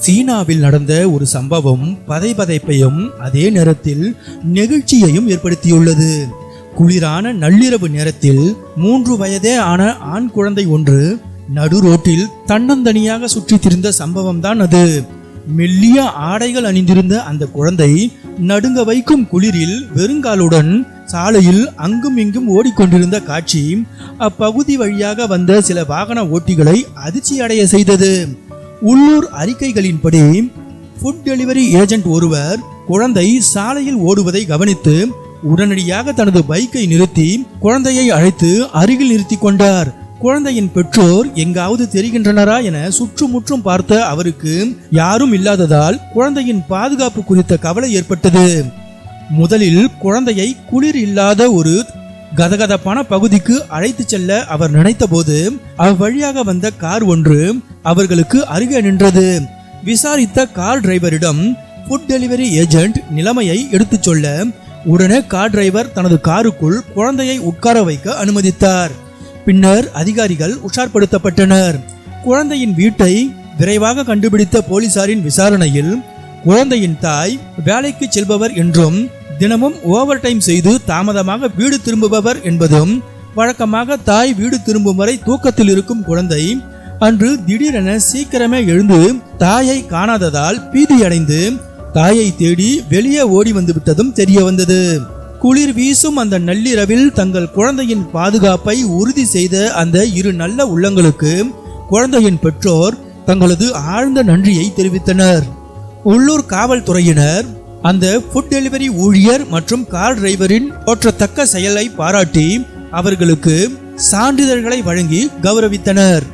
சீனாவில் நடந்த ஒரு சம்பவம் பதைபதைப்பையும் அதே நேரத்தில் நெகிழ்ச்சியையும் ஏற்படுத்தியுள்ளது. குளிரான நள்ளிரவு நேரத்தில் 3 வயதே ஆன ஆண் குழந்தை ஒன்று நடு ரோட்டில் தன்னந்தனியாக சுற்றி திரிந்த சம்பவம் தான் அது. மெல்லிய ஆடைகள் அணிந்திருந்த அந்த குழந்தை நடுங்க வைக்கும் குளிரில் வெறுங்காலுடன் சாலையில் அங்கும் இங்கும் ஓடிக்கொண்டிருந்த காட்சி அப்பகுதி வழியாக வந்த சில வாகன ஓட்டிகளை அதிர்ச்சி அடைய செய்தது. உள்ளூர் அறிக்கைகளின்படி ஃபுட் டெலிவரி ஏஜென்ட் ஒருவர் குழந்தை சாலையில் ஓடுவதை கவனித்து உடனடியாக தனது பைக்கை நிறுத்தி குழந்தையை அழைத்து அருகில் நிறுத்தி கொண்டார். குழந்தையின் பெற்றோர் எங்காவது தெரிகின்றனரா என சுற்றுமுற்றும் பார்த்த அவருக்கு யாரும் இல்லாததால் குழந்தையின் பாதுகாப்பு குறித்த கவலை ஏற்பட்டது. முதலில் குழந்தையை குளிர் இல்லாத ஒரு கதகதப்பான பகுதிக்கு அழைத்து செல்ல அவர் நினைத்த போது அவ்வழியாக வந்த கார் ஒன்று அவர்களுக்கு அருகே நின்றது. விசாரித்த கார் டிரைவரிடம் ஃபுட் டெலிவரி ஏஜென்ட் நிலைமையை எடுத்துச் சொல்ல உடனே கார் டிரைவர் தனது காருக்குள் குழந்தையை உட்கார வைக்க அனுமதித்தார். பின்னர் அதிகாரிகள் உஷார்படுத்தப்பட்டனர். குழந்தையின் வீட்டை விரைவாக கண்டுபிடித்த போலீசாரின் விசாரணையில் குழந்தையின் தாய் வேலைக்கு செல்பவர் என்றும் தினமும் ஓவர் டைம் செய்து தாமதமாக வீடு திரும்புபவர் என்பதும் வழக்கமாக தாய் வீடு திரும்பும் வரை தூக்கத்தில் இருக்கும் குழந்தை அன்று திடீரென சீக்கிரமே எழுந்து தாயை காணாததால் பீதியடைந்து தாயை தேடி வெளியே ஓடி வந்து விட்டதும் தெரிய வந்தது. குளிர் வீசும் அந்த நள்ளிரவில் தங்கள் குழந்தையின் பாதுகாப்பை உறுதி செய்த அந்த இரு நல்ல உள்ளங்களுக்கு குழந்தையின் பெற்றோர் தங்களது ஆழ்ந்த நன்றியை தெரிவித்தனர். உள்ளூர் காவல்துறையினர் அந்த ஃபுட் டெலிவரி ஊழியர் மற்றும் கார் டிரைவரின் போற்றத்தக்க செயலை பாராட்டி அவர்களுக்கு சான்றிதழ்களை வழங்கி கௌரவித்தனர்.